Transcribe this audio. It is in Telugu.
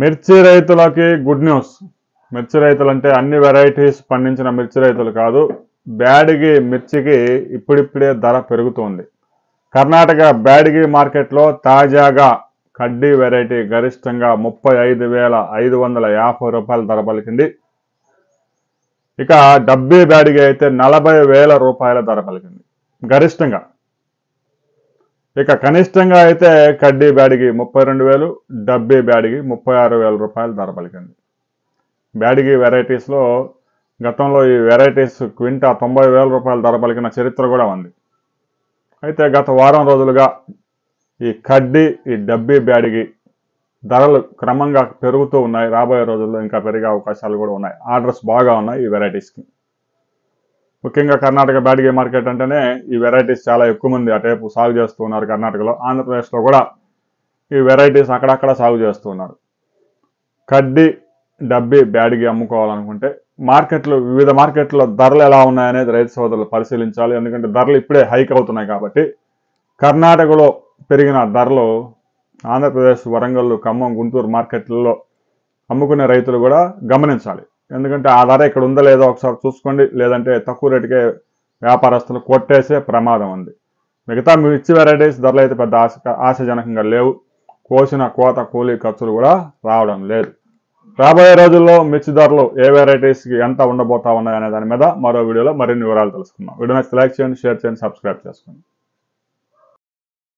మిర్చి రైతులకి గుడ్ న్యూస్. మిర్చి రైతులు అంటే అన్ని వెరైటీస్ పండించిన మిర్చి రైతులు కాదు. బ్యాడిగి మిర్చికి ఇప్పుడిప్పుడే ధర పెరుగుతోంది. కర్ణాటక బ్యాడిగి మార్కెట్లో తాజాగా కడ్డీ వెరైటీ గరిష్టంగా 35,550 రూపాయల ధర పలికింది. ఇక డబ్బీ బ్యాడిగి అయితే 40,000 రూపాయల ధర పలికింది గరిష్టంగా. ఇక కనిష్టంగా అయితే కడ్డీ బ్యాడిగి 32,000, డబ్బీ బ్యాడిగి 36,000 రూపాయల ధర పలికింది. బ్యాడిగి వెరైటీస్లో గతంలో ఈ వెరైటీస్ క్వింటా 90,000 రూపాయల ధర పలికిన చరిత్ర కూడా ఉంది. అయితే గత వారం రోజులుగా ఈ కడ్డీ, ఈ డబ్బీ బ్యాడిగి ధరలు క్రమంగా పెరుగుతూ ఉన్నాయి. రాబోయే రోజుల్లో ఇంకా పెరిగే అవకాశాలు కూడా ఉన్నాయి. ఆర్డర్స్ బాగా ఉన్నాయి ఈ వెరైటీస్కి. ముఖ్యంగా కర్ణాటక బ్యాడిగి మార్కెట్ అంటేనే ఈ వెరైటీస్ చాలా ఎక్కువ మంది అటేపు సాగు చేస్తూ ఉన్నారు. కర్ణాటకలో, ఆంధ్రప్రదేశ్లో కూడా ఈ వెరైటీస్ అక్కడక్కడ సాగు చేస్తూ ఉన్నారు. కడ్డీ, డబ్బీ బ్యాడిగి అమ్ముకోవాలనుకుంటే వివిధ మార్కెట్లో ధరలు ఎలా ఉన్నాయనేది రైతు సోదరులు పరిశీలించాలి. ఎందుకంటే ధరలు ఇప్పుడే హైక్ అవుతున్నాయి కాబట్టి కర్ణాటకలో పెరిగిన ధరలు ఆంధ్రప్రదేశ్, వరంగల్, ఖమ్మం, గుంటూరు మార్కెట్లలో అమ్ముకునే రైతులు కూడా గమనించాలి. ఎందుకంటే ఆ ధర ఇక్కడ ఉందో లేదో ఒకసారి చూసుకోండి. లేదంటే తక్కువ రేటుకే వ్యాపారస్తులు కొట్టేసే ప్రమాదం ఉంది. మిగతా మిర్చి వెరైటీస్ ధరలు అయితే పెద్ద ఆశాజనకంగా లేవు. కోసిన కోత, కూలీ ఖర్చులు కూడా రావడం లేదు. రాబోయే రోజుల్లో మిర్చి ధరలు ఏ వెరైటీస్కి ఎంత ఉండబోతా ఉన్నాయి అనే దాని మీద మరో వీడియోలో మరిన్ని వివరాలు తెలుసుకుందాం. వీడియో నచ్చితే లైక్ చేయండి, షేర్ చేయండి, సబ్స్క్రైబ్ చేసుకోండి.